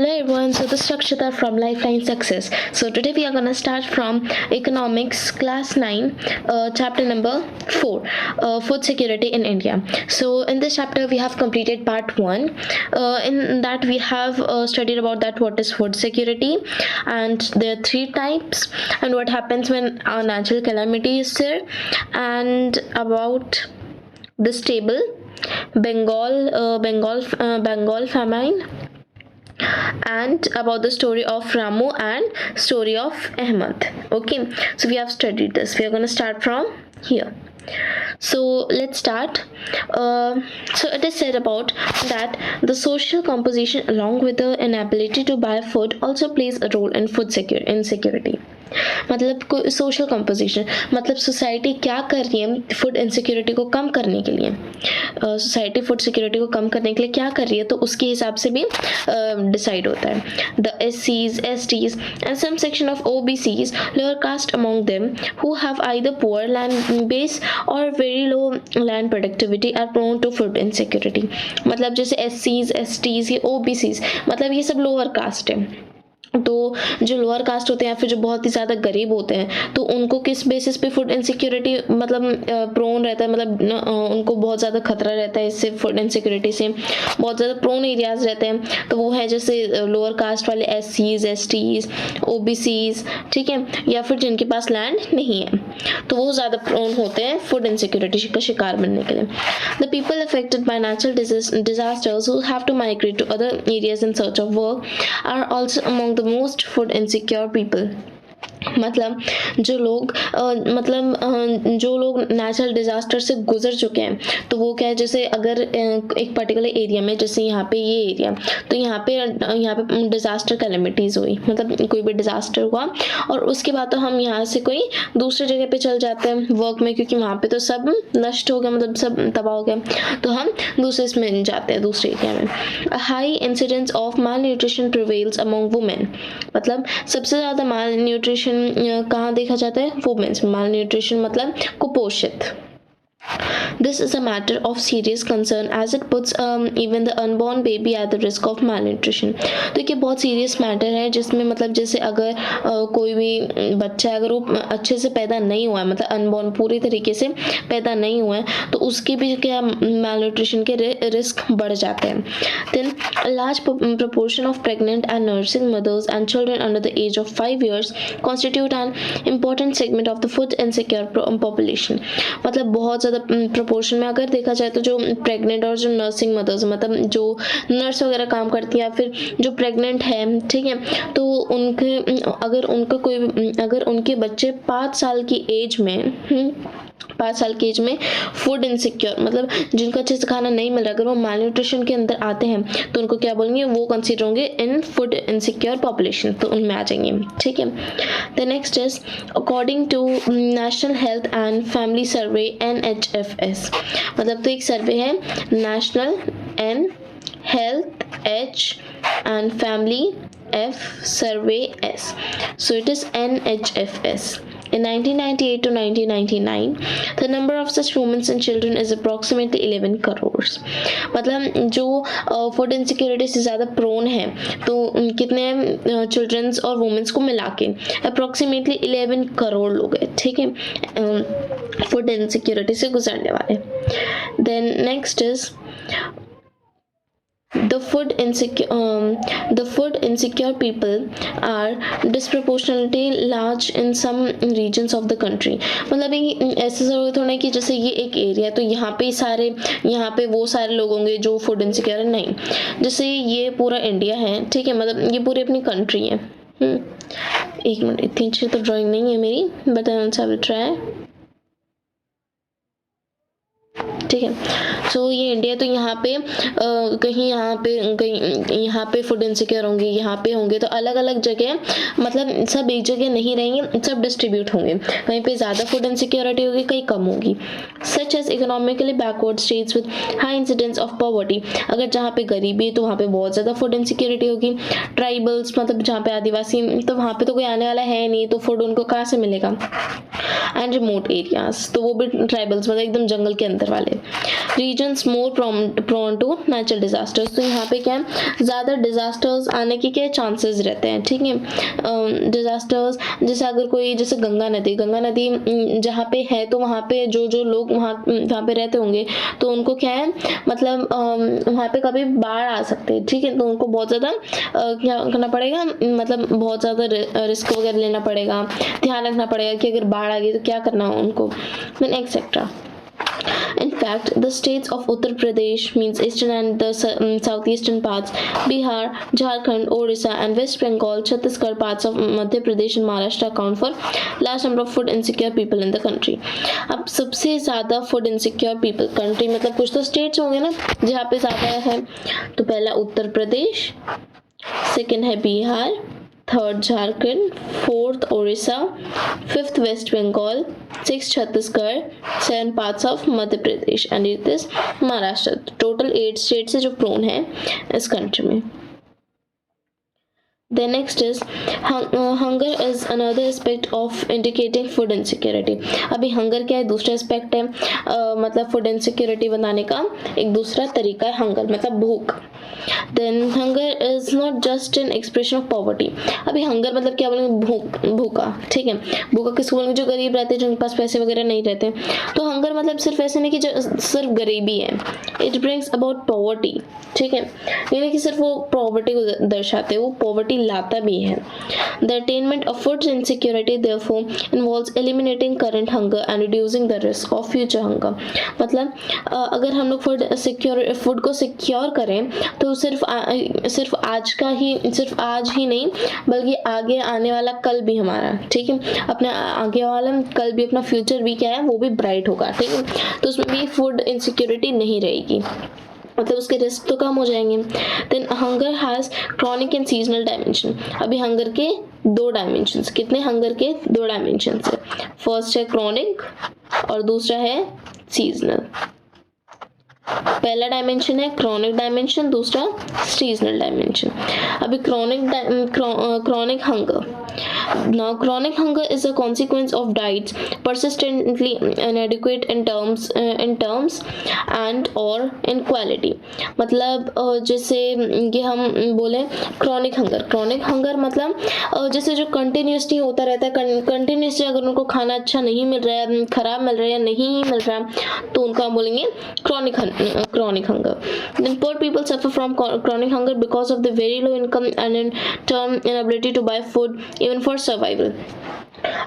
Hello everyone, so this is Rakshita from Lifeline Success. So today we are going to start from Economics Class 9, chapter number 4, Food Security in India. So in this chapter we have completed part 1. In that we have studied about that what is food security, and there are 3 types, and what happens when a natural calamity is there, and about this table, Bengal famine, and about the story of Ramu and story of Ahmad. Okay, so we have studied this. We are going to start from here. So let's start. So it is said about that the social composition along with the inability to buy food also plays a role in food insecurity. मतलब social composition, मतलब society क्या कर रही है food insecurity को कम करने के लिए, सोसाइटी फूड सिक्योरिटी को कम करने के लिए क्या कर रही है, तो उसके हिसाब से भी डिसाइड होता है. The SCs, STs and some section of OBCs, lower caste among them, who have either poor land base or very low land productivity are prone to food insecurity. मतलब जैसे SCs, STs, ये OBCs, मतलब ये सब lower caste है. तो जो lower caste होते हैं या फिर जो बहुत ही ज़्यादा गरीब होते हैं, तो उनको किस बेसिस पे फूड इनसिक्योरिटी मतलब प्रोन रहता है, मतलब उनको बहुत ज़्यादा खतरा रहता है इससे, फूड इनसिक्योरिटी से बहुत ज़्यादा प्रोन एरियाज रहते हैं. तो वो है जैसे लोअर कास्ट वाले SCs, STs, OBCs, ठीक है, या फिर जिनके पास लैंड नहीं है, तो वो ज़्यादा प्रोन होते हैं फूड इनसिक्योरिटी का शिकार बनने के लिए. The people affected by natural disasters who have to migrate to other areas in search of work are also among the most food insecure people. मतलब जो लोग जो लोग नेचुरल डिज़ास्टर से गुजर चुके हैं, तो वो क्या है, जैसे अगर एक पर्टिकुलर एरिया में, जैसे यहाँ पे ये एरिया, तो यहाँ पे डिज़ास्टर कैलेमिटीज़ हुई, मतलब कोई भी डिज़ास्टर हुआ, और उसके बाद तो हम यहाँ से कोई दूसरे जगह पे चल जाते हैं वर्क में, क्योंकि वहाँ पे तो सब नष्ट हो गया, मतलब सब तबाह हो गया, तो हम दूसरे इसमें जाते हैं, दूसरे एरिया में. High incidence of mall nutrition prevails among women, मतलब सबसे ज़्यादा माल न्यूट्रिशन कहाँ देखा जाता है, वुमेन्स. माल न्यूट्रिशन मतलब कुपोषित. This is a matter of serious concern as it puts even the unborn baby at the risk of malnutrition. तो ये बहुत सीरियस मैटर है, जिसमें मतलब जैसे अगर कोई भी बच्चा अगर वो अच्छे से पैदा नहीं हुआ है, मतलब अनबॉर्न पूरी तरीके से पैदा नहीं हुआ है, तो उसके भी क्या malnutrition के रिस्क बढ़ जाते हैं. Then a large proportion of pregnant and nursing mothers and children under the age of 5 years constitute an important segment of the food insecure population. मतलब बहुत ज़्यादा प्रोपोर्शन में अगर देखा जाए तो जो प्रेग्नेंट और जो नर्सिंग मदर्स, मतलब जो नर्स वगैरह काम करती हैं या फिर जो प्रेग्नेंट है, ठीक है, तो उनके अगर उनके बच्चे 5 साल की एज में फूड इनसिक्योर, मतलब जिनको अच्छे से खाना नहीं मिल रहा, अगर वो मालन्यूट्रिशन के अंदर आते हैं, तो उनको क्या बोलेंगे, वो कंसीडर होंगे इन फूड इनसिक्योर पॉपुलेशन, तो उनमें आ जाएंगे. ठीक है. The next is according to national health and family survey NHFS, मतलब तो एक सर्वे है national N health H and family F survey S, so it is NHFS. In 1998 to 1999, the number of such women and children is approximately 11 crores. मतलब जो food insecurity से ज़्यादा prone है, तो कितने चिल्ड्रंस और वुमेन्स को मिला के अप्रॉक्सीमेटली 11 करोड़ लोग हैं, ठीक है, फूड इनसिक्योरिटी से गुजरने वाले. Then next is the food insecure people are disproportionately large in some regions of the country. मतलब ऐसे ज़रूरत होना है कि जैसे ये एक एरिया, तो यहाँ पे वो सारे लोग होंगे जो फूड इनसिक्योर है, नहीं, जैसे ये पूरा इंडिया है, ठीक है, मतलब ये पूरी अपनी कंट्री है. एक मिनट, इतनी अच्छी तो ड्राइंग नहीं है मेरी, बट आई विल ट्राई. ठीक है, सो ये इंडिया, तो यहाँ पे कहीं यहाँ पे फूड इनसिक्योर होंगे, यहाँ पे होंगे, तो अलग अलग जगह, मतलब सब एक जगह नहीं रहेंगे, सब डिस्ट्रीब्यूट होंगे, कहीं पे ज़्यादा फूड इनसिक्योरिटी होगी, कहीं कम होगी. Such as economically backward states with high incidence of poverty, अगर जहाँ पे गरीबी है तो वहाँ पे बहुत ज़्यादा फूड इनसिक्योरिटी होगी. ट्राइबल्स, मतलब जहाँ पे आदिवासी, तो वहाँ पे तो कोई आने वाला है नहीं, तो फूड उनको कहाँ से मिलेगा. एंड रिमोट एरियाज, तो वो भी ट्राइबल्स, मतलब एकदम जंगल के अंदर वाले. Regions more prone to natural disasters, तो यहाँ पे क्या है, ज़्यादा डिजास्टर्स आने के क्या चांसेस रहते हैं, ठीक है। डिजास्टर्स जैसे अगर कोई, जैसे गंगा नदी जहाँ पे है, तो वहाँ पे जो लोग वहाँ पे रहते होंगे, तो उनको क्या है, मतलब वहाँ पे कभी बाढ़ आ सकते हैं, ठीक है। तो उनको बहुत ज़्यादा क्या करना पड़ेगा, मतलब बहुत ज़्यादा रिस्क वगैरह लेना पड़ेगा, ध्यान रखना पड़ेगा कि अगर बाढ़ आ गई तो क्या करना हो उनको, then etcetera. In fact, the states of Uttar Pradesh, means eastern and the southeastern parts, Bihar, Jharkhand, Orissa, and West Bengal, Chhattisgarh, parts of Madhya Pradesh and Maharashtra account for large number of food insecure people in the country. अब सबसे ज़्यादा food insecure people country, मतलब कुछ तो states होंगे ना जहाँ पे ज़्यादा है, तो पहला उत्तर प्रदेश, सेकेंड है Bihar, third Jharkhand, fourth Orissa, fifth West Bengal, six Chhattisgarh, 7 parts of Madhya Pradesh and it is Maharashtra. Total 8 states है जो प्रोन है इस कंट्री में। The next is hunger is another aspect of indicating food insecurity. अभी hunger क्या है, दूसरा aspect है, मतलब food insecurity बनाने का एक दूसरा तरीका है hunger, मतलब भूख। Then hunger is not just an expression of poverty. अभी hunger मतलब क्या बोलेंगे, भूखा, ठीक है। भूखा किसको बोलेंगे, जो गरीब रहते हैं, जिनके पास पैसे वगैरह नहीं रहते। तो hunger मतलब सिर्फ ऐसे नहीं कि सिर्फ गरीबी है, it brings about poverty, ठीक है। यानी कि सिर्फ वो पॉवर्टी को दर्शाते हैं, वो पॉवर्टी लाता भी है। The attainment of food insecurity therefore involves eliminating current hunger and reducing the risk of future hunger. मतलब अगर हम लोग फूड को सिक्योर करें तो सिर्फ आज ही नहीं बल्कि आगे आने वाला कल भी हमारा, ठीक है, अपना आगे वाला कल भी, अपना फ्यूचर भी क्या है वो भी ब्राइट होगा, ठीक है। तो उसमें भी फूड इनसिक्योरिटी नहीं रहेगी, मतलब उसके रिस्क तो कम हो जाएंगे। Then hunger has chronic and seasonal dimension. अभी हंगर के 2 डायमेंशंस, कितने हंगर के 2 डायमेंशंस है, फर्स्ट है क्रॉनिक और दूसरा है सीजनल। पहला डायमेंशन है क्रॉनिक डायमेंशन, दूसरा सीजनल डायमेंशन। अभी chronic hunger, now chronic hunger is a consequence of diets persistently inadequate in terms and or in quality। मतलब जैसे कि हम बोले क्रॉनिक हंगर मतलब जैसे जो कंटिन्यूसली होता रहता है, कंटिन्यूसली अगर उनको खाना अच्छा नहीं मिल रहा है, खराब मिल रहा है या नहीं मिल रहा है, तो उनका हम बोलेंगे chronic hunger। Then poor people suffer from chronic hunger because of the very low income and in turn inability to buy food even for survival।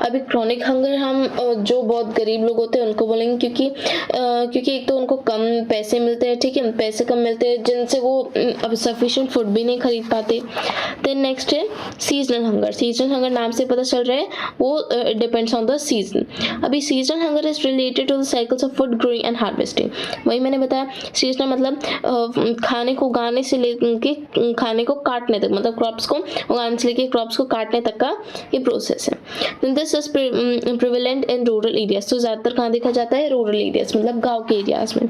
अभी क्रॉनिक हंगर हम जो बहुत गरीब लोग होते हैं उनको बोलेंगे, क्योंकि एक तो उनको कम पैसे मिलते हैं, ठीक है, पैसे कम मिलते हैं जिनसे वो अब सफिशिएंट फूड भी नहीं खरीद पाते। देन नेक्स्ट है सीजनल हंगर नाम से पता चल रहा है वो डिपेंड्स ऑन द सीजन। अभी seasonal hunger is related to the cycles of food growing and harvesting. वही मैंने बताया, सीजनल मतलब खाने को उगाने से लेके खाने को काटने तक, मतलब क्रॉप्स को उगाने से लेके क्रॉप्स को काटने तक का ये प्रोसेस है। This is prevalent in rural areas. तो ज़्यादातर कहाँ देखा जाता है, रूरल एरियाज, मतलब गांव के एरियाज में।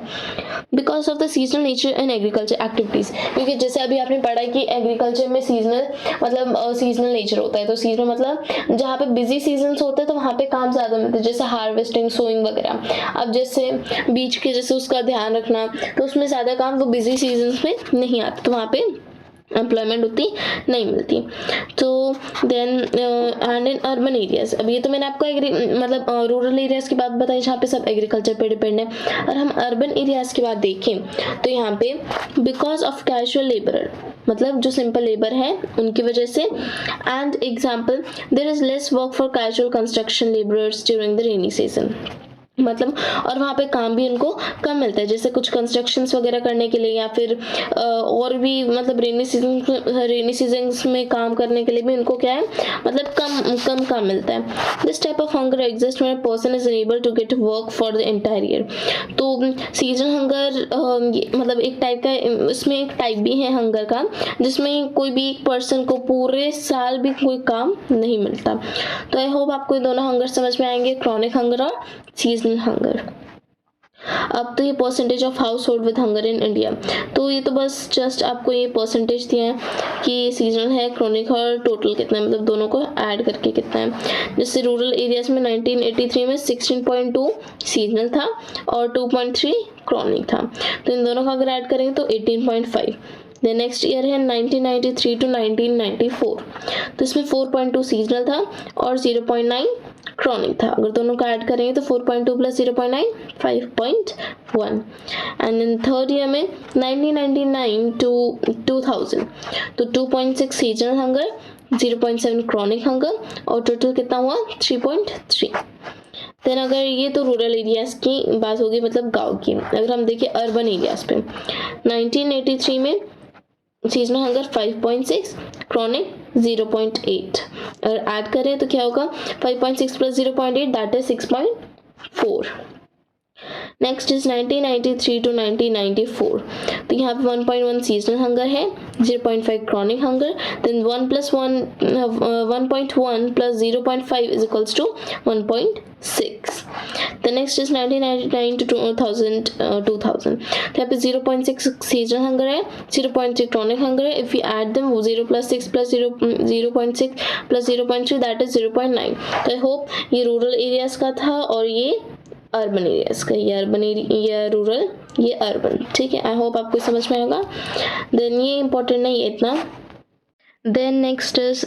Because of the seasonal nature in agriculture activities, क्योंकि जैसे अभी आपने पढ़ा है कि एग्रीकल्चर में सीजनल नेचर होता है। तो सीजनल मतलब जहाँ पे बिजी सीजन होते हैं तो वहाँ पे काम ज़्यादा मिलते हैं, जैसे हार्वेस्टिंग, सोइंग वगैरह। अब जैसे बीज के जैसे उसका ध्यान रखना, तो उसमें ज़्यादा काम वो बिजी सीजन में नहीं आता, तो वहाँ पे एम्प्लॉयमेंट उतनी नहीं मिलती। तो then and in urban areas, अब ये तो मैंने आपको मतलब रूरल एरियाज की बात बताई जहाँ पे सब एग्रीकल्चर पे डिपेंड है। और हम अर्बन एरियाज की बात देखें तो यहाँ पे बिकॉज ऑफ कैजुअल लेबरर, मतलब जो सिंपल लेबर है उनकी वजह से, and example there is less work for casual construction labourers during the rainy season. मतलब और वहाँ पे काम भी उनको कम मिलता है, जैसे कुछ कंस्ट्रक्शंस वगैरह करने के लिए या फिर और भी मतलब रेनी सीजन में काम करने के लिए भी उनको क्या है, मतलब कम काम मिलता है। This type of hunger exist when a person is unable to get work for the entire year. तो सीजन हंगर मतलब एक टाइप का, इसमें एक टाइप भी है हंगर का जिसमें कोई भी एक पर्सन को पूरे साल भी कोई काम नहीं मिलता। तो आई होप आपको ये दोनों हंगर समझ में आएंगे, क्रॉनिक हंगर और सीजनल हंगर। अब तो ये percentage of house hold with hunger in India, तो ये तो बस जस्ट आपको ये परसेंटेज दिया है कि सीजनल है, क्रॉनिक और टोटल कितना है, मतलब दोनों को ऐड करके कितना है। जैसे रूरल एरियाज में 1983 में 16.2 सीजनल था और 2.3 क्रॉनिक था, तो इन दोनों का अगर ऐड करेंगे तो 18.5। द नेक्स्ट ईयर है 1993 टू 1994, तो इसमें 4.2 सीजनल था और 0.9 क्रॉनिक था, अगर दोनों का ऐड करेंगे तो 4.2 plus 0.9 5.1। And in third year में 1999 टू 2000, तो 2.6 सीजनल हंगर, 0.7 क्रॉनिक हंगर और टोटल कितना हुआ 3.3। देन अगर ये तो रूरल एरियाज की बात होगी, मतलब गांव की। अगर हम देखें अर्बन एरियाज पे 1983 में सीजनल हंगर 5.6, क्रॉनिक 0.8, अगर ऐड करें तो क्या होगा 5.6 plus 0.8 that is 6.4। Next is 1993 to 1994, तो यहाँ पे 1.1 सीजनल हंगर है, 0.5 chronic hunger, then 1 plus 1.1 plus 0.5 is equals to 1.6। The next is 1999 to 2000, तो यहाँ पे 0.6 सीजनल हंगर है, 0.3 क्रॉनिक हंगर है। If you add them 0 plus 6 plus 0.6 plus 0.3 that is 0.9। तो आई होप ये रूरल एरियाज का था और ये अर्बन एरियाज का, ये अर्बन एरिया रूरल, ये अर्बन, ठीक है। आई होप आपको समझ में आएगा। देन ये इंपॉर्टेंट नहीं है इतना। Then next is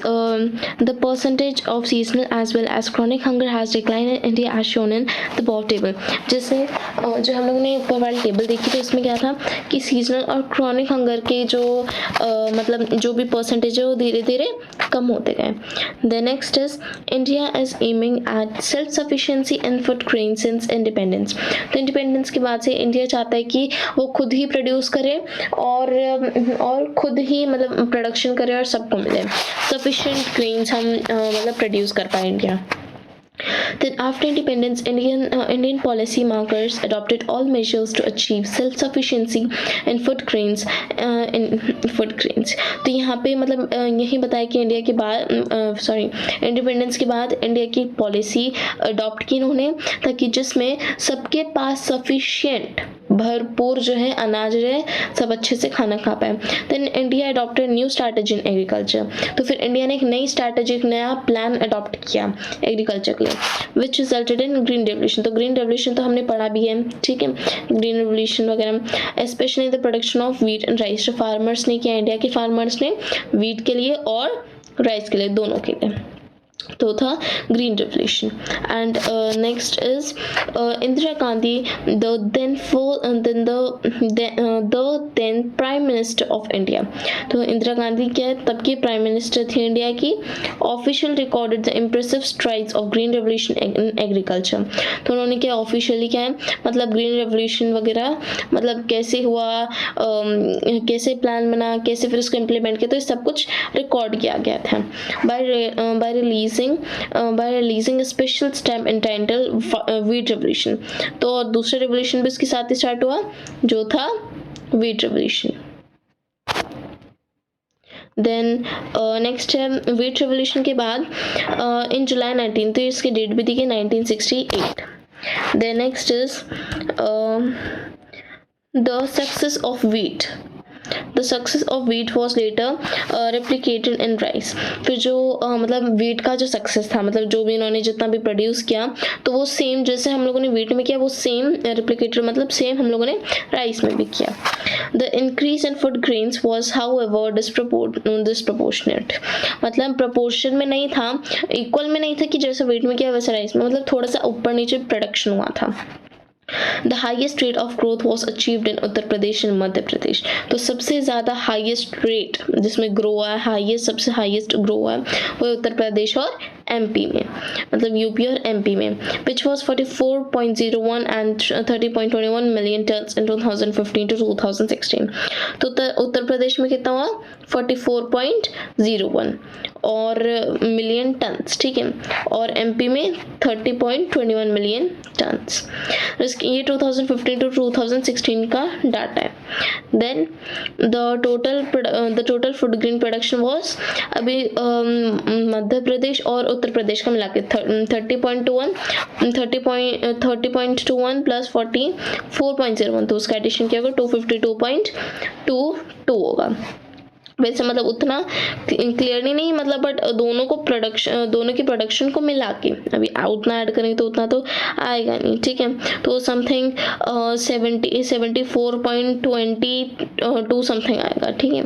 the percentage of seasonal as well as chronic hunger has declined in India as shown in the above table। जैसे जो हम लोगों ने ऊपर वाली टेबल देखी थी उसमें क्या था कि सीजनल और क्रॉनिक हंगर के जो मतलब जो भी परसेंटेज है वो धीरे धीरे कम होते गए। The next is India is aiming at self sufficiency in food grain since independence। तो इंडिपेंडेंस के बाद से इंडिया चाहता है कि वो खुद ही प्रोड्यूस करे और खुद ही मतलब प्रोडक्शन करे और सबको मिले, सफिशिएंट ग्रेन्स हम मतलब प्रोड्यूस कर पाए India. Then after independence, Indian policy makers adopted all measures to achieve self-sufficiency in food grains। तो यहाँ पे मतलब यही बताया कि इंडिया के बाद इंडिपेंडेंस के बाद इंडिया की पॉलिसी अडॉप्ट की इन्होंने, ताकि जिसमें सबके पास सफिशिएंट भरपूर जो है अनाज जो है सब अच्छे से खाना खा पाए। Then India adopted new strategy in agriculture, तो फिर इंडिया ने एक नई स्ट्रैटेजी, एक नया प्लान अडॉप्ट किया एग्रीकल्चर के लिए, विच रिजल्टेड इन ग्रीन रेवोल्यूशन। तो ग्रीन रेवोल्यूशन तो हमने पढ़ा भी है, ठीक है, ग्रीन रेवोल्यूशन वगैरह, specially the production of wheat and rice. जो फार्मर्स ने किया, इंडिया के फार्मर्स ने व्हीट के लिए और राइस के लिए, दोनों के लिए, तो था green revolution. And next is Indira Gandhi, the then prime minister of India. तो इंदिरा गांधी क्या है, तब की प्राइम मिनिस्टर थी इंडिया की। Official recorded the impressive strides of green revolution in agriculture. तो उन्होंने क्या ऑफिशियली क्या है मतलब ग्रीन रेवोल्यूशन वगैरह मतलब कैसे हुआ, कैसे प्लान बना, कैसे फिर उसको इम्प्लीमेंट किया, तो ये सब कुछ रिकॉर्ड किया गया था bye releasing special stamp entitled wheat revolution. तो और दूसरा रेवोल्यूशन भी इसके साथ ही स्टार्ट हुआ जो था व्हीट रेवोल्यूशन। देन नेक्स्ट है व्हीट रेवोल्यूशन के बाद इन जुलाई 19, तो इसकी डेट भी दी गई 1968। Then next is the success of wheat. The success of wheat was later replicated in rice। फिर जो मतलब wheat का जो सक्सेस था, मतलब जो भी इन्होंने जितना भी प्रोड्यूस किया, तो वो सेम जैसे हम लोगों ने wheat में किया वो सेम replicated मतलब सेम हम लोगों ने राइस में भी किया। The increase in food grains was however disproportionate। मतलब proportion में नहीं था, equal में नहीं था कि जैसे wheat में किया वैसे राइस में, मतलब थोड़ा सा ऊपर नीचे प्रोडक्शन हुआ था। The highest rate of growth was achieved in Uttar Pradesh and Madhya Pradesh. तो सबसे ज़्यादा हाईएस्ट रेट जिसमें ग्रो हुआ है, सबसे हाईएस्ट ग्रो हुआ है वो उत्तर प्रदेश और एमपी में, मतलब यूपी और एमपी में, which was 44.01 and 30.21 million tons in 2015 to 2016। तो उत्तर प्रदेश में कितना हुआ 44.01 और मिलियन टन्स, ठीक है, और एमपी में 30.21 मिलियन टन्स। ये 2015 टू 2016 का डाटा है। Then the total food grain production was, अभी मध्य प्रदेश और उत्तर प्रदेश का मिला के 30.21 प्लस 44.01, तो उसका एडिशन क्या होगा 252.22 होगा। वैसे मतलब उतना क्लियरली नहीं मतलब, बट दोनों की प्रोडक्शन को मिला के अभी उतना ऐड करेंगे तो उतना तो आएगा नहीं, ठीक है। तो समथिंग 74.22 समथिंग आएगा, ठीक है,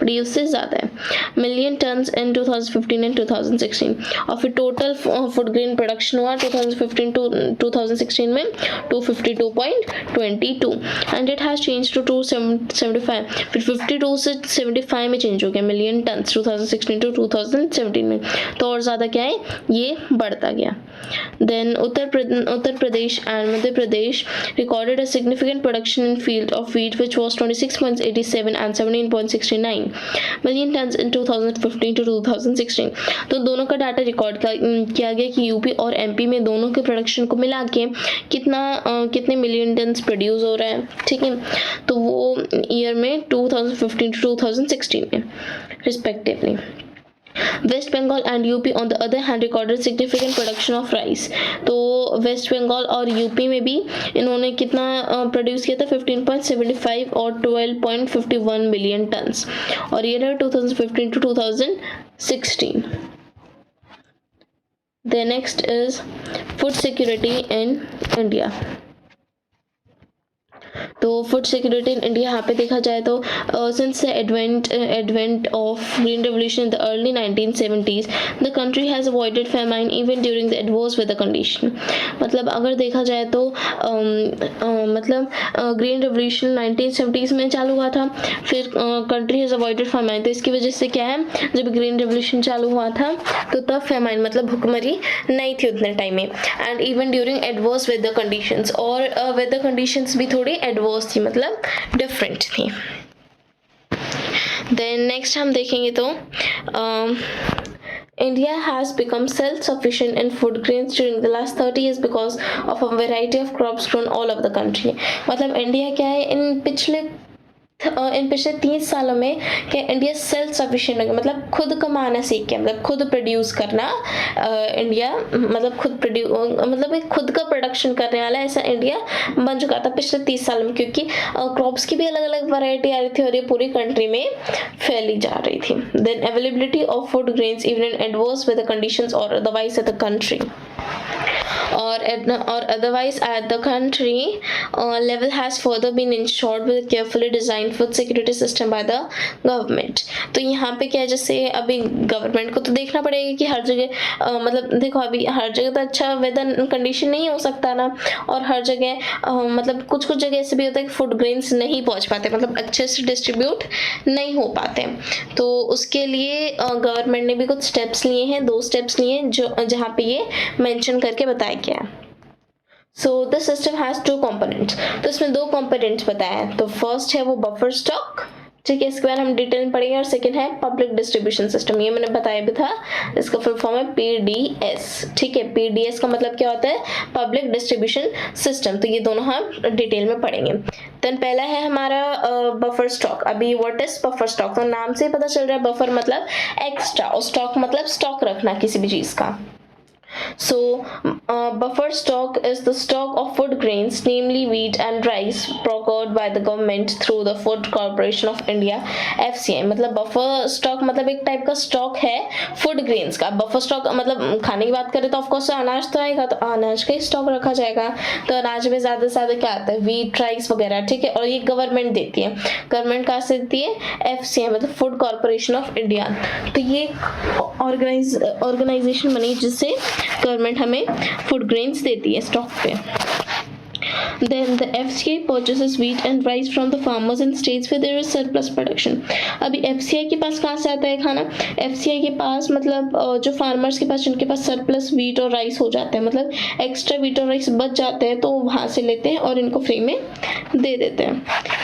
बट ये उससे ज़्यादा है। मिलियन टन्स इन 2015 एंड 2016 और फिर टोटल फूड ग्रेन प्रोडक्शन हुआ 2015 टू 2016 में 252.22 and it has change to 275, फिर 52 से 75 में चेंज हो गया मिलियन टन्स 2016 टू 2017 में, तो और ज़्यादा क्या है ये बढ़ता गया। Then Uttar Pradesh and Madhya Pradesh recorded a significant production in field of wheat which was 26.87 and 17.69 million tons in 2015 to 2016। तो दोनों का डाटा रिकॉर्ड किया गया कि यूपी और एमपी में दोनों के प्रोडक्शन को मिला के कितने मिलियन टन्स प्रोड्यूस हो रहा है, ठीक है। तो वो ईयर में 2015 to 2016 में respectively. West Bengal and UP on the other hand recorded significant production of rice. तो वेस्ट बंगाल और यूपी में भी इन्होंने कितना प्रोड्यूस किया था 15.75 और 12.51 मिलियन टन्स, और ये रहा 2015 to 2016। The next is food security in India। तो फूड सिक्योरिटी इन इंडिया यहाँ पे देखा जाए तो since the advent of green revolution in the early 1970s the country has avoided famine even during the adverse weather condition. मतलब अगर देखा जाए तो मतलब ग्रीन रेवोल्यूशन 1970s में चालू हुआ था, फिर कंट्री हैज़ अवॉइडेड फेमाइन, तो इसकी वजह से क्या है जब ग्रीन रेवोल्यूशन चालू हुआ था तो तब फेमाइन मतलब भुखमरी नहीं थी उतने टाइम में, and even during adverse weather conditions, और वेदर कंडीशंस भी थोड़ी एडवर्स थी मतलब डिफरेंट थी। देन नेक्स्ट हम देखेंगे तो India has become self-sufficient in food grains during the last 30 years because of a variety of crops grown all over the country। मतलब इंडिया क्या है इन पिछले 30 सालों में क्या इंडिया सेल्फ सफिशिएंट हो गया, मतलब खुद कमाना सीख गया, मतलब खुद प्रोड्यूस करना। इंडिया मतलब मतलब एक खुद का प्रोडक्शन करने वाला ऐसा इंडिया बन चुका था पिछले 30 सालों में, क्योंकि क्रॉप्स की भी अलग अलग वैरायटी आ रही थी और ये पूरी कंट्री में फैली जा रही थी। Then availability of food grains even in adverse weather conditions और otherwise at the country or otherwise at the country level has further been ensured with a carefully designed food security system by the government। तो यहाँ पे क्या है जैसे अभी government को तो देखना पड़ेगा कि हर जगह मतलब देखो अभी हर जगह तो अच्छा वेदर कंडीशन नहीं हो सकता ना, और हर जगह मतलब कुछ जगह ऐसे भी होता है कि फूड ग्रेन्स नहीं पहुँच पाते, मतलब अच्छे से डिस्ट्रीब्यूट नहीं हो पाते। तो उसके लिए गवर्नमेंट ने भी कुछ स्टेप्स लिए हैं, 2 स्टेप्स लिए हैं जो जहाँ पे ये मेंशन करके बताया गया है। So this system has 2 components, तो इसमें 2 कंपोनेंट्स बताए हैं। तो फर्स्ट है वो बफर स्टॉक, ठीक है, इसके बारे में हम डिटेल में पढ़ेंगे, और सेकंड है पब्लिक डिस्ट्रीब्यूशन सिस्टम, ये मैंने बताया भी था, इसका फुल फॉर्म है PDS, ठीक है। PDS का मतलब क्या होता है पब्लिक डिस्ट्रीब्यूशन सिस्टम, तो ये दोनों हम डिटेल में पढ़ेंगे। देन पहला है हमारा बफर स्टॉक। अभी व्हाट इज बफर स्टॉक, तो नाम से पता चल रहा है बफर मतलब एक्स्ट्रा और स्टॉक मतलब स्टॉक रखना किसी भी चीज का। So buffer stock is the stock of food grains, namely wheat and rice, procured by the government through the Food Corporation of India FCI। मतलब buffer stock मतलब एक टाइप का स्टॉक है फूड ग्रेन्स का। बफर स्टॉक मतलब खाने की बात करें तो ऑफकोर्स अनाज तो आएगा, तो अनाज का ही स्टॉक रखा जाएगा। तो अनाज में ज़्यादा से ज़्यादा क्या आता है व्हीट, राइस वगैरह, ठीक है, और ये गवर्नमेंट देती है। गवर्नमेंट कहाँ से देती है FCI मतलब फूड कॉर्पोरेशन ऑफ इंडिया। तो ये ऑर्गेनाइजेशन बनी जिससे गवर्नमेंट हमें फूड ग्रेन्स देती है स्टॉक पे। Then the FCI purchases wheat and rice from the farmers in states where there is surplus production। अभी FCI के पास कहाँ से आता है खाना, FCI के पास मतलब जो फार्मर्स के पास जिनके पास सरप्लस व्हीट और राइस हो जाता है, मतलब एक्स्ट्रा व्हीट और राइस बच जाते हैं, तो वहाँ से लेते हैं और इनको फ्री में दे देते हैं।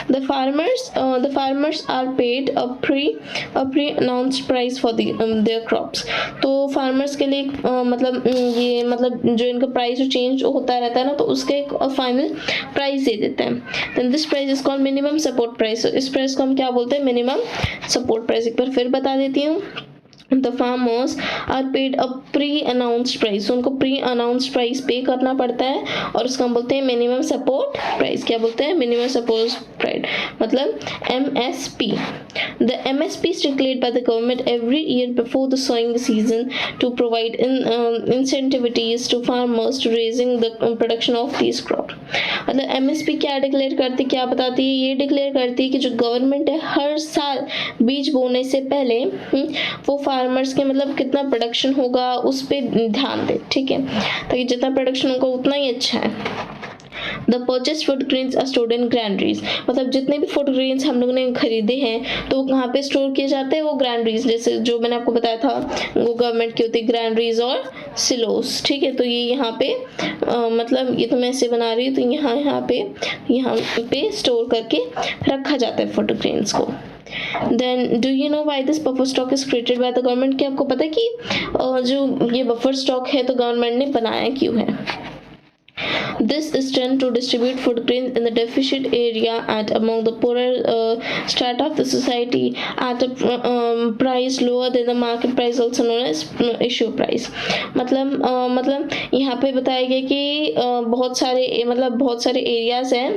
The farmers are paid a pre-announced price for their crops। तो फार्मर्स के लिए मतलब ये मतलब जो इनका प्राइस चेंज होता रहता है ना, तो उसके एक फाइनल प्राइस दे देते हैं। Then this price is called minimum support price. इस प्राइस को हम क्या बोलते हैं मिनिमम सपोर्ट प्राइस। एक बार फिर बता देती हूँ, the farmers are paid a pre-announced price, उनको pre-announced price पे करना पड़ता है और उसको हम बोलते हैं minimum support price। क्या बोलते हैं? minimum support price, मतलब MSP। The MSP is declared by the government every year before the sowing season to provide incentives to farmers to raising the production of these crops। मतलब MSP क्या declare करती, क्या बताती है? ये declare करती है कि जो गवर्नमेंट है हर साल बीज बोने से पहले वो फार्मर्स के मतलब कितना प्रोडक्शन होगा उस पर ध्यान दे, ठीक है, ताकि जितना प्रोडक्शन होगा उतना ही अच्छा है। The purchased food grains are stored in granaries, मतलब जितने भी फूड ग्रेन्स हम लोगों ने खरीदे हैं तो कहाँ पे स्टोर किए जाते हैं? वो ग्रैंडरीज, जैसे जो मैंने आपको बताया था वो गवर्नमेंट की होती है ग्रैंडरीज और सिलोस, ठीक है। तो ये यहाँ पे मतलब ये तो मैं ऐसे बना रही हूँ, तो यहाँ पे स्टोर करके रखा जाता है फूड ग्रेन्स को। Then do you know why this buffer stock is created by the government? क्या आपको पता है कि जो ये बफर स्टॉक है तो गवर्नमेंट ने बनाया क्यों है? This is done to distribute food grains in the deficit area and among the poorer strata of the society at a price lower than the market price, also known as issue price। मतलब यहाँ पे बताया गया कि बहुत सारे areas हैं,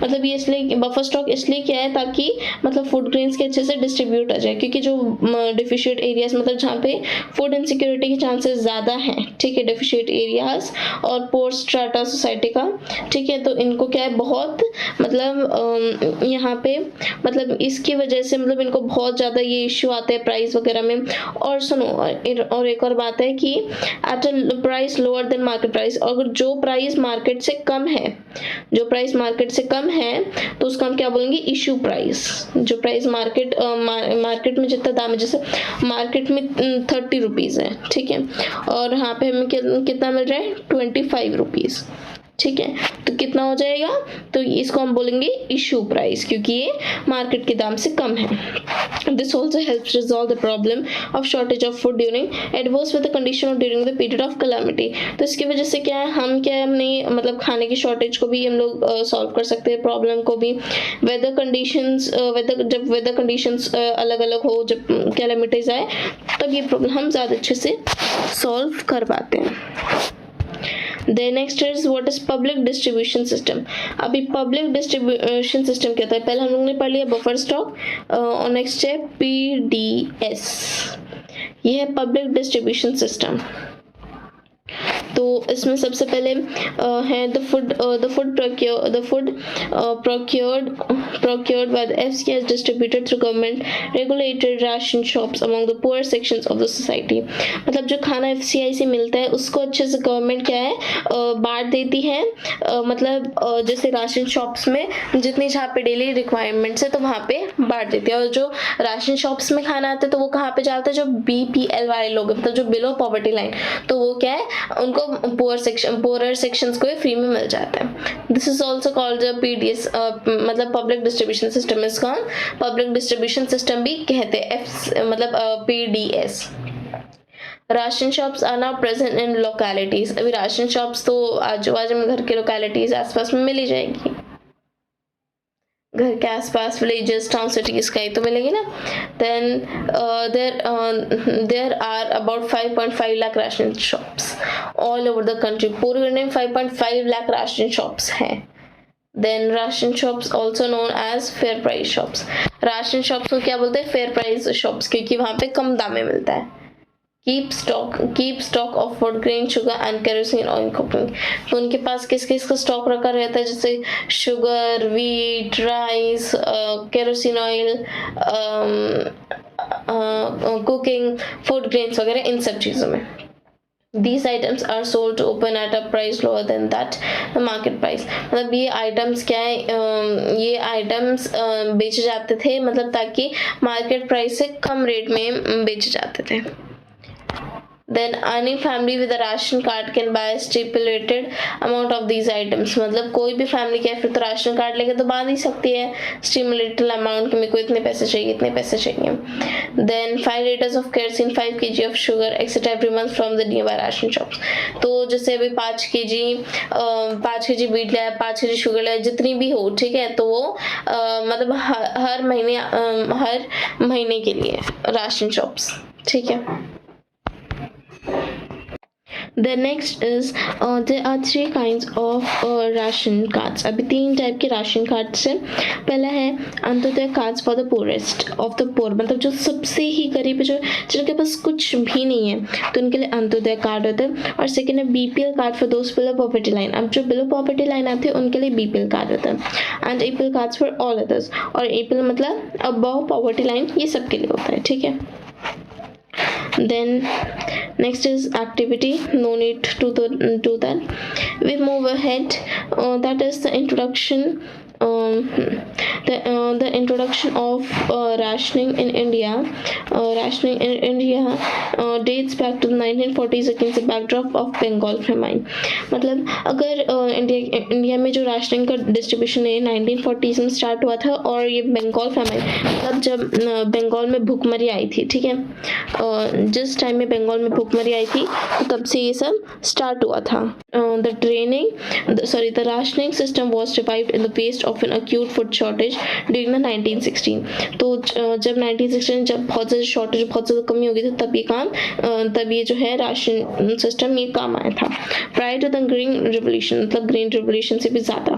मतलब ये इसलिए बफर स्टॉक इसलिए क्या है ताकि मतलब फूड ग्रेन्स के अच्छे से डिस्ट्रीब्यूट हो जाए, क्योंकि जो डिफिशिएट एरियाज मतलब जहाँ पे फूड इनसिक्योरिटी के चांसेस ज़्यादा हैं, ठीक है, डिफिशिएट एरियाज और पोर स्ट्राटा सोसाइटी का, ठीक है, तो इनको क्या है बहुत मतलब यहाँ पे मतलब इसकी वजह से मतलब इनको बहुत ज़्यादा ये इश्यू आते हैं प्राइस वगैरह में। और सुनो, और एक और बात है कि at a price lower than market price, अगर जो प्राइस मार्केट से कम है तो उसका हम क्या बोलेंगे? Issue price. जो प्राइस मार्केट में जितना दाम है, जैसे मार्केट में 30 रुपीज़ है, ठीक है, और यहाँ पे हमें कितना मिल रहा है? 25 रुपीज़, ठीक है, तो कितना हो जाएगा? तो इसको हम बोलेंगे इशू प्राइस, क्योंकि ये मार्केट के दाम से कम है। This also helps resolve the problem of shortage of food during adverse weather condition और during the period of calamity. तो इसकी वजह से क्या है, हमने मतलब खाने की शॉर्टेज को भी हम लोग सॉल्व कर सकते हैं, प्रॉब्लम को भी। जब वेदर कंडीशंस अलग अलग हो, जब कैलामिटीज आए, तब ये प्रॉब्लम हम ज़्यादा अच्छे से सॉल्व कर पाते हैं। The next is what is public distribution system। अभी public distribution system क्या होता है? पहले हम लोगों ने पढ़ लिया बफर स्टॉक, और नेक्स्ट है PDS, ये है पब्लिक डिस्ट्रीब्यूशन सिस्टम। तो इसमें सबसे पहले है the food procured by the FCI is distributed through government regulated ration shops among the poor sections of the society। मतलब जो खाना FCI से मिलता है उसको अच्छे से गवर्नमेंट क्या है बांट देती है, मतलब जैसे राशन शॉप्स में जितनी जहाँ पे डेली रिक्वायरमेंट्स है तो वहाँ पे बांट देती है। और जो राशन शॉप्स में खाना आता है तो वो कहाँ पे जाता है? जो BPL वाले लोग, मतलब जो बिलो पॉवर्टी लाइन, तो वो क्या है उनको पोअर सेक्शंस को फ्री में मिल जाता है। This is also called PDS, मतलब पब्लिक डिस्ट्रीब्यूशन सिस्टम, इसको हम पब्लिक डिस्ट्रीब्यूशन सिस्टम भी कहते हैं, मतलब PDS। Ration shops are now present in localities. अभी राशन शॉप्स तो आजू बाजू में घर के लोकेलिटीज आसपास में मिल ही जाएगी, घर के आसपास विलेजेस, टाउन, सिटीज का ही तो मिलेगी ना। Then there are about 5.5 lakh ration shops all over the country. पूरे इंडिया में 5.5 लाख राशन शॉप्स हैं। Then ration shops also known as fair price shops. Ration shops को क्या बोलते हैं? फेयर प्राइस शॉप्स, क्योंकि वहाँ पे कम दाम में मिलता है। Keep stock of food grain, sugar and kerosene oil cooking. तो उनके पास किस का स्टॉक रखा रहता है? जैसे sugar, wheat, rice, kerosene oil, cooking, food grains वगैरह, इन सब चीज़ों में। These items are sold to open at a price lower than that the market price। मतलब ये आइटम्स क्या है? ये आइटम्स बेचे जाते थे, मतलब ताकि मार्केट प्राइस से कम रेट में बेचे जाते थे। Then any family with a ration card can buy a stipulated amount of these items। मतलब कोई भी फैमिली क्या फिर तो राशन कार्ड लेके तो बांध ही सकती है स्टिमुलेटेड अमाउंट कि मेरे को इतने पैसे चाहिए। Then 5 liters of kerosene, 5 kg of sugar etc every month from the nearby ration shops। तो जैसे अभी 5 kg वीट लिया, 5 kg शुगर लिया, जितनी भी हो, ठीक है, तो वो मतलब हर महीने के लिए राशन शॉप्स ठीक है। The next is there are three kinds of ration cards. अभी 3 टाइप के राशन कार्ड्स हैं। पहला है Antyodaya cards for the poorest of the poor, मतलब जो सबसे ही गरीब है, जो जिनके पास कुछ भी नहीं है, तो उनके लिए अंत्योदय कार्ड होता है। और सेकेंड है बीपीएल कार्ड फॉर दोस्त बिलो पॉवर्टी लाइन। अब जो बिलो पॉवर्टी लाइन आते हैं उनके लिए बीपीएल कार्ड होता है। And APL cards for all others, और एपीएल मतलब अबव पॉवर्टी लाइन, ये सबके लिए होता है। ठीक है। Then next is activity, no need to do that. We move ahead. That is the introduction. The introduction of rationing in India. Rationing in India dates back to the 1940s against the backdrop of Bengal famine. मतलब अगर India में जो rationing का distribution है 1940s में start हुआ था, और ये बंगाल फेमाइन मतलब जब बंगाल में भूखमरी आई थी। ठीक है। जिस टाइम में बंगाल में भूखमरी आई थी तो तब से ये सब स्टार्ट हुआ था। The rationing system was revived in the face of an acute food shortage during the 1916. तो जब 1916 जब बहुत ज़्यादा शॉर्टेज, बहुत ज़्यादा कमी हो गई थी, तब ये जो है राशन सिस्टम ये काम आया था। Prior to the Green Revolution, मतलब ग्रीन रिवोल्यूशन से भी ज़्यादा,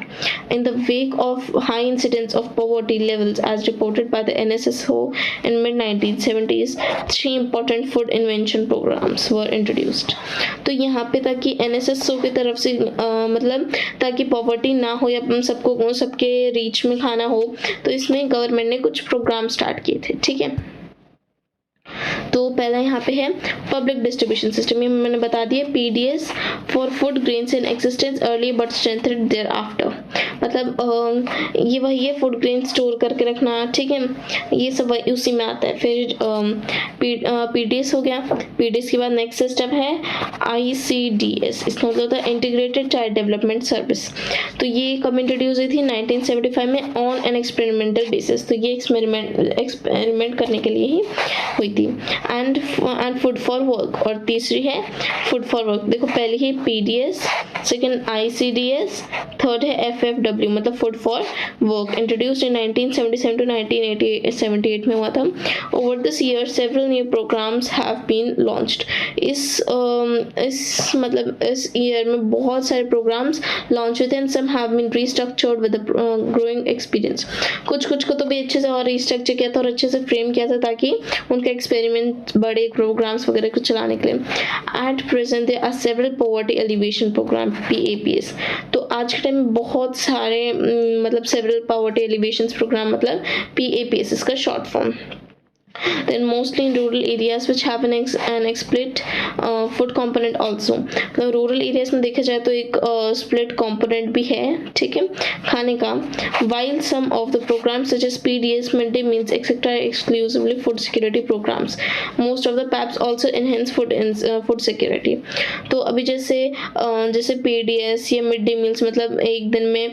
in the wake of high incidence of poverty levels as reported by the NSSO in mid 1970s, 3 important food invention programs were introduced. तो यहाँ पे ताकि NSSO की तरफ से मतलब ताकि पॉवर्टी ना हो या सबको सबके रीच में खाना हो, तो इसमें गवर्नमेंट ने कुछ प्रोग्राम स्टार्ट किए थे। ठीक है। तो पहला यहाँ पे है पब्लिक डिस्ट्रीब्यूशन सिस्टम, ये मैंने बता दिया। PDS for food grains in existence early but strengthened thereafter, मतलब ये वही है, फूड ग्रेन स्टोर करके रखना। ठीक है, ये सब उसी में आता है। फिर पीडीएस हो गया। पीडीएस के बाद नेक्स्ट सिस्टम है आईसीडीएस, इसका मतलब होता है इंटीग्रेटेड चाइल्ड डेवलपमेंट सर्विस। तो ये कब इंट्रोड्यूस हुई थी? 1975 में ऑन एन एक्सपेरिमेंटल बेसिस। तो ये एक्सपेरिमेंट करने के लिए ही हुई थी। एंड फूड फॉर वर्क, और तीसरी है फूड फॉर वर्क। देखो पहली है पीडीएस, सेकंड आईसीडीएस, थर्ड है एफएफडब्ल्यू मतलब food for work, introduced in 1977 to 1978 में हुआ था। Over this year several new programmes have been launched. इस ईयर में बहुत सारे प्रोग्राम्स लॉन्च हुए थे and some have been restructured with growing experience. कुछ को तो भी अच्छे से और रीस्ट्रक्चर किया था और अच्छे से फ्रेम किया था ताकि उनके एक्सपेरिमेंट बड़े प्रोग्राम्स वगैरह को चलाने के लिए। At present there are several poverty alleviation programme PAPS। तो आज के टाइम में बहुत सारे मतलब सेवरल पॉवर्टी एलिवेशन प्रोग्राम मतलब PAPS इसका short form. Then mostly in rural areas which have an explicit food component also। तो रूरल एरियाज में देखा जाए तो एक स्प्लिट कंपोनेंट भी है। ठीक है, खाने का। While some of the programs such as PDS, midday meals etc. are exclusively food security programs, most of the PAPs also enhance food security। तो अभी जैसे PDS या मिड डे मील्स मतलब एक दिन में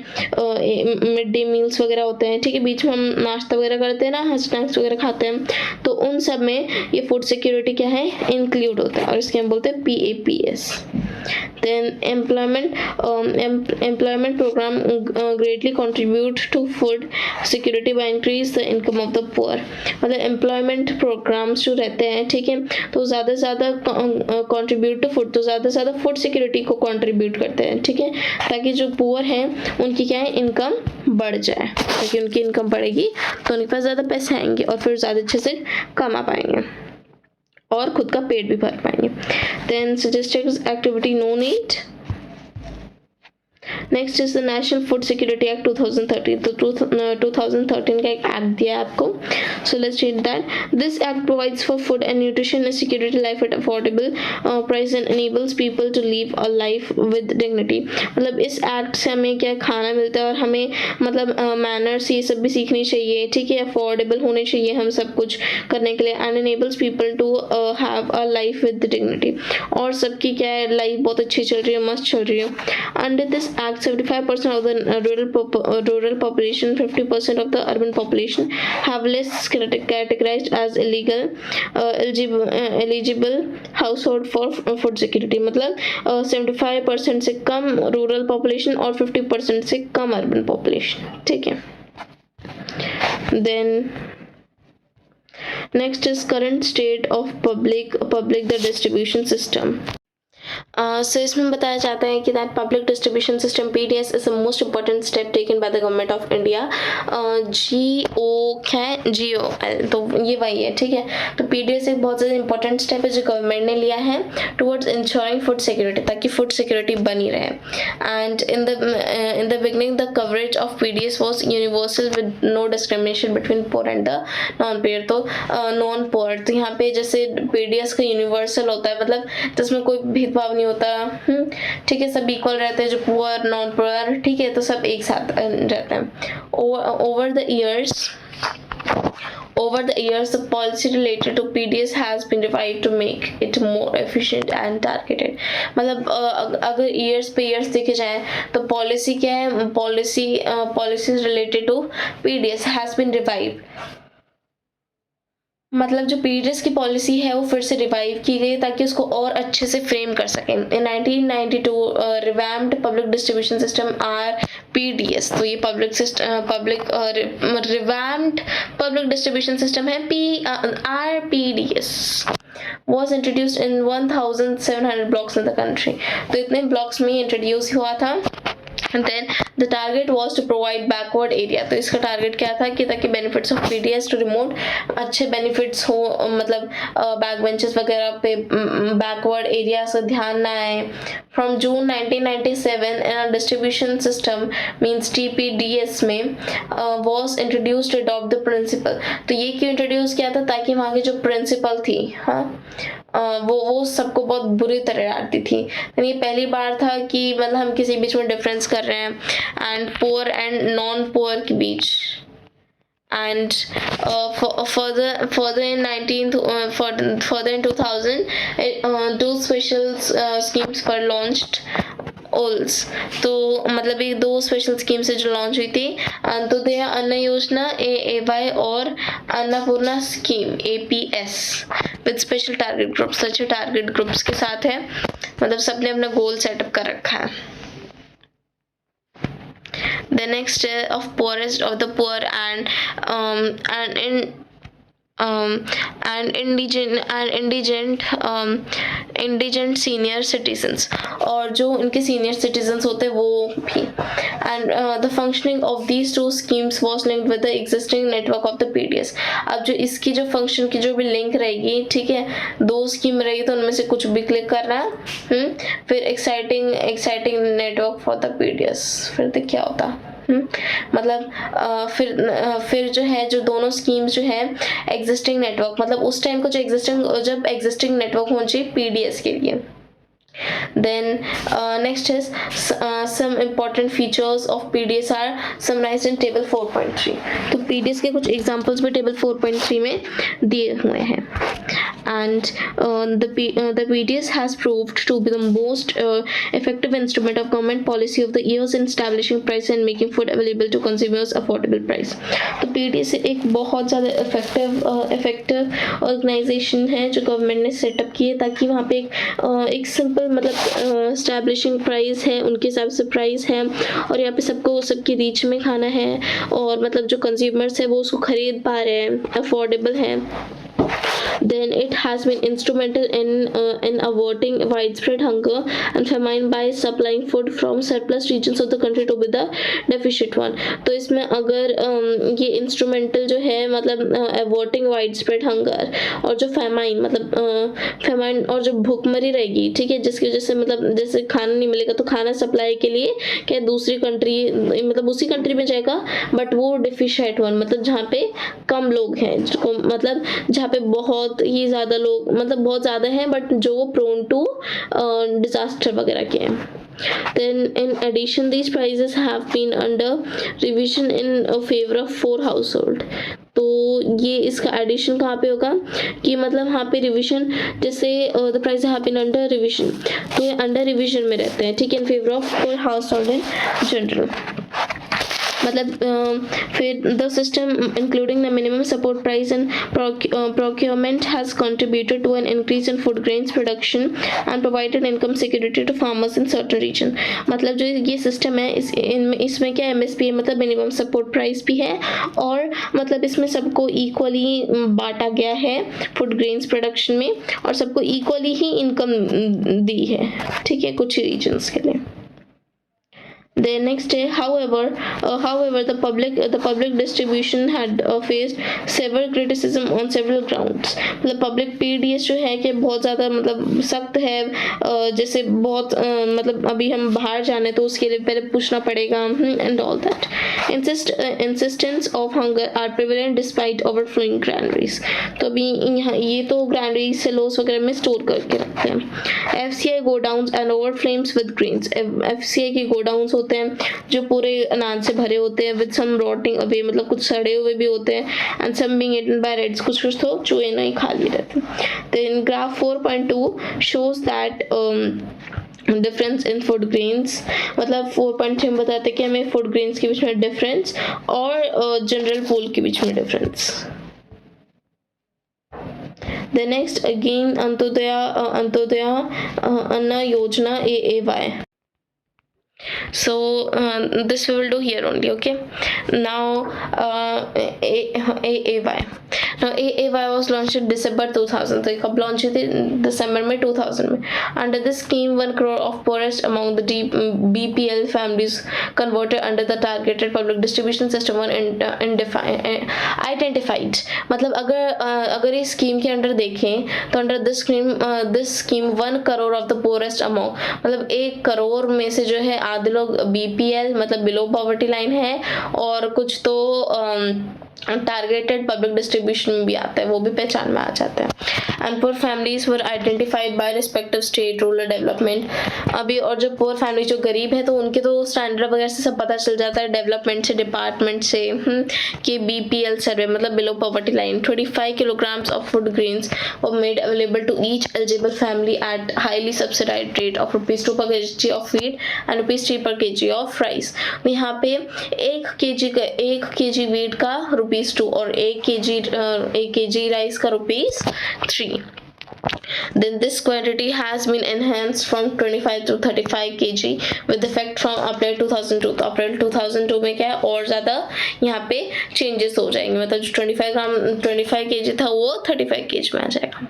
मिड डे मील्स वगैरह होते हैं। ठीक है, बीच में हम नाश्ता वगैरह करते हैं ना, स्नैक्स वगैरह खाते हैं, तो उन सब में ये फूड सिक्योरिटी क्या है, इंक्लूड होता है, और इसके हम बोलते हैं PAPS। Then employment program greatly contribute to food security by increase the income of the poor। मतलब employment programs जो रहते हैं, ठीक है, तो ज़्यादा से ज़्यादा contribute to food, तो ज़्यादा से ज़्यादा food security को contribute करते हैं। ठीक है, ताकि जो poor हैं उनकी क्या है, इनकम बढ़ जाए। ताकि उनकी इनकम बढ़ेगी तो उनके पास ज़्यादा पैसे आएंगे और फिर ज़्यादा अच्छे से कमा पाएंगे और खुद का पेट भी भर पाएंगे। Then suggested activity no need। Next is the national food security act 2013। तो 2013 का एक एक्ट दिया है आपको। So let's read that. This act provides for food and nutrition and security life at affordable price and enables people to live a life with dignity. मतलब इस act से हमें क्या खाना मिलता है और हमें मतलब मैनर्स ये सब भी सीखनी चाहिए। ठीक है, अफोर्डेबल होने चाहिए हम सब कुछ करने के लिए। And enables people to have a life with dignity, और सबकी क्या है, लाइफ बहुत अच्छी चल रही है, मस्त चल रही है। Under this act 75% of the rural population, 50% of the urban population have lists categorized as eligible household for food security। मतलब 75% से कम रूरल पॉपुलेशन और 50% से कम अर्बन पॉपुलेशन। ठीक है, then Next is current state of public the distribution system. So इसमें बताया जाता है कि that public distribution system PDS is the most important step taken by the government of India. GOL तो ये वही है, ठीक है. तो PDS एक बहुत ज़्यादा इंपॉर्टेंट स्टेप है जो गवर्नमेंट ने लिया है टुवर्ड्स इंश्योरिंग फूड सिक्योरिटी, ताकि फूड सिक्योरिटी बनी रहे. And in the beginning the coverage of PDS was universal with no discrimination between poor and the non poor. तो नॉन पोर, तो यहाँ पे जैसे PDS का यूनिवर्सल होता है, मतलब जिसमें कोई भेदभाव नहीं होता, ठीक है, सब इक्वल रहते हैं, जो पुअर नॉन पुअर, ठीक है, तो सब एक साथ रहते हैं. Over the years, the policy related to PDS has been revised to make it more efficient and targeted. मतलब अगर years पे years देखे जाए तो पॉलिसी क्या है, policies related to PDS has been revived. मतलब जो PDS की पॉलिसी है वो फिर से रिवाइव की गई ताकि उसको और अच्छे से फ्रेम कर सकें. इन 1992 revamped public distribution system RPDS. तो ये रिवैम्प्ड पब्लिक डिस्ट्रीब्यूशन सिस्टम है RPDS was introduced in 1700 blocks in the country. तो इतने ब्लॉक्स में इंट्रोड्यूस हुआ था. And then the target was to provide backward area. तो इसका टारगेट क्या था कि ताकि benefits of PDS to remote अच्छे benefits हो, मतलब back benches वगैरह पे backward area से ध्यान ना आए. From June 1997 a distribution system means TPDS में was introduced to adopt the principle. तो ये क्यों इंट्रोड्यूस किया था, ताकि वहाँ की जो प्रिंसिपल थी, हाँ, वो सबको बहुत बुरी तरह डालती थी. ये पहली बार था कि मतलब हम किसी बीच में डिफरेंस कर रहे हैं and poor and non poor के बीच. And further in 2000 two special schemes were launched. OLS तो मतलब ये दो स्पेशल स्कीम्स जो लॉन्च हुई थी, अंत्योदय अन्न योजना AAY और Annapurna scheme APS with special target groups. अच्छे टारगेट ग्रुप्स के साथ है, मतलब सबने अपना गोल सेटअप कर रखा है. The next of poorest of the poor and indigent senior citizens, और जो उनके senior citizens होते हैं वो भी. And the functioning of these two schemes was linked with the existing network of the PDS. अब जो इसकी जो function की जो भी link रहेगी, ठीक है, दो स्कीम रहेगी तो उनमें से कुछ भी क्लिक करना है. फिर exciting network for the PDS. फिर तो क्या होता, मतलब फिर जो है, जो दोनों स्कीम्स जो है एग्जिस्टिंग नेटवर्क, मतलब उस टाइम को जब एग्जिस्टिंग नेटवर्क होना चाहिए PDS के लिए. Then next is some important features of PDS are summarized in table 4.3. तो PDS के कुछ examples भी table 4.3 में दिए हुए हैं. And the PDS has proved to be the most effective instrument of government policy of the years in establishing price and making food available to consumers affordable price. तो PDS एक बहुत ज़्यादा effective organization है जो government ने setup की है ताकि वहाँ पे एक सिंपल मतलब एस्टैब्लिशिंग प्राइस है, उनके हिसाब से प्राइस है, और यहाँ पे सबको सबकी रीच में खाना है, और मतलब जो कंज्यूमर्स है वो उसको खरीद पा रहे हैं, अफोर्डेबल है. Then it has been instrumental in averting widespread hunger and famine by supplying food from surplus regions of the country to the deficient one. तो इसमें अगर ये इंस्ट्रूमेंटल जो है मतलब averting widespread hunger और जो famine मतलब famine और जो भूखमरी रहेगी, ठीक है, जिसकी वजह से मतलब जैसे खाना नहीं मिलेगा तो खाना सप्लाई के लिए क्या दूसरी कंट्री मतलब उसी कंट्री में जाएगा, बट वो डेफिशिएंट वन मतलब जहाँ पे कम लोग हैं, मतलब जहाँ पे बहुत ही ज़्यादा लोग मतलब बहुत ज़्यादा हैं बट जो प्रोन टू डिजास्टर वगैरह के हैं. Then in addition these prices have been under revision in favor of 4 household. तो ये इसका एडिशन कहाँ पे होगा कि मतलब यहाँ पे रिविजन जैसे the price have been under revision, तो ये अंडर रिविजन में रहते हैं, ठीक है, in favour of 4 household in general. मतलब फिर the system including the minimum support price and procurement has contributed to an increase in food grains production and provided income security to farmers in certain region. मतलब जो ये system है इसमें क्या MSP है, मतलब मिनिमम सपोर्ट प्राइस भी है और मतलब इसमें सबको इक्वली बांटा गया है फूड ग्रेन्स प्रोडक्शन में और सबको इक्वली ही इनकम दी है, ठीक है, कुछ रीजन्स के लिए. The next day, however, the public distribution had faced several criticism on several grounds. मतलब public PDS जो है कि बहुत ज़्यादा मतलब सख्त है, जैसे बहुत मतलब अभी हम बाहर जाने तो उसके लिए पहले पूछना पड़ेगा and all that. Insistence of hunger are prevalent despite overflowing granaries. तो अभी यहाँ ये तो granaries से लोस वगैरह में स्टोर करके रखते हैं. FCI godowns and overflames with grains. FCI की godowns होते हैं जो पूरे अनाज से भरे होते हैं विद सम रॉटिंग अवे, मतलब कुछ सड़े हुए भी होते हैं and some being eaten by rats, कुछ तो चूहे नहीं खा लिए रहते. Then graph 4.2 shows that difference in food grains, मतलब 4.3 में बताते हैं कि हमें फूड ग्रेन्स के बीच में डिफरेंस और जनरल पोल के बीच में difference. The next again Antyodaya अन्न योजना AAY. So this we will do here only. Okay, now AAY. Now AAY was launched in December 2000. तो कब लॉन्च हुई थी? दिसंबर में 2000 में. Under this scheme 1 crore of poorest among the BPL families converted under the targeted public distribution system were identified. मतलब अगर इस scheme के अंडर देखें तो under this scheme 1 crore of the poorest amount, मतलब 1 करोड़ में से जो है आधे लोग BPL मतलब बिलो पॉवर्टी लाइन है और कुछ तो टारगेटेड पब्लिक डिस्ट्रीब्यूशन में भी आता है, वो भी पहचान में आ जाता है. And poor families were identified by respective state rural development. अभी और जो पुअर फैमिली जो गरीब है तो उनके तो स्टैंडर्ड वगैरह से सब पता चल जाता है डेवलपमेंट से, डिपार्टमेंट से कि BPL सर्वे मतलब below poverty line. 25 kilograms of food grains were made available to each eligible family at highly subsidized rate of ₹2 per kg of wheat and ₹3 per kg of rice. यहाँ पे 1 kg wheat का ₹2 और 1 kg rice का ₹3. Then this quantity has been enhanced from 25 to 35 kg with effect from April 2002. तो अप्रैल 2002 में क्या है और ज़्यादा यहाँ पे चेंजेस हो जाएंगे, मतलब जो 25 kg था वो 35 kg में आ जाएगा.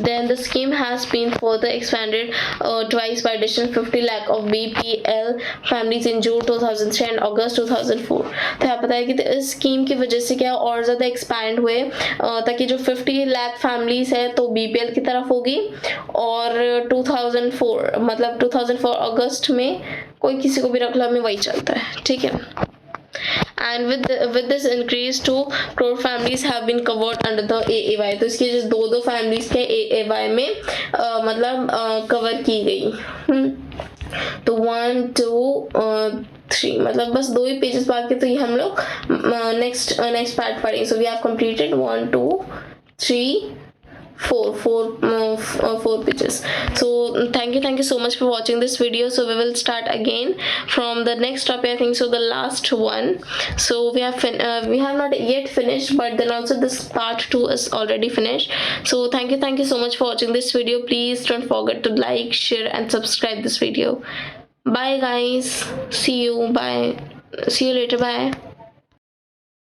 Then the scheme has been further expanded twice by addition 50 lakh of BPL families in June 2003 and August 2004. तो यहाँ पता है कि इस स्कीम की वजह से क्या और ज़्यादा एक्सपैंड हुए ताकि जो 50 लाख फैमिलीज है तो BPL की तरफ होगी और 2004 मतलब 2004 अगस्त में कोई किसी को भी रख लो हमें वही चलता है, ठीक है. And with this increase 2 crore families have been covered under the AAY. तो इसकी जो दो families के AAY में मतलब कवर की गई. तो 1 2 3 मतलब बस 2 ही पेजेस बाकी, तो ये हम लोग नेक्स्ट पार्ट पढ़ेंगे. So we have completed 1 2 3 4 pages. So thank you so much for watching this video. So we will start again from the next topic, I think so the last one. So we have not yet finished, but then also this part 2 is already finished. So thank you so much for watching this video. Please don't forget to like, share and subscribe this video. Bye guys, see you later, bye.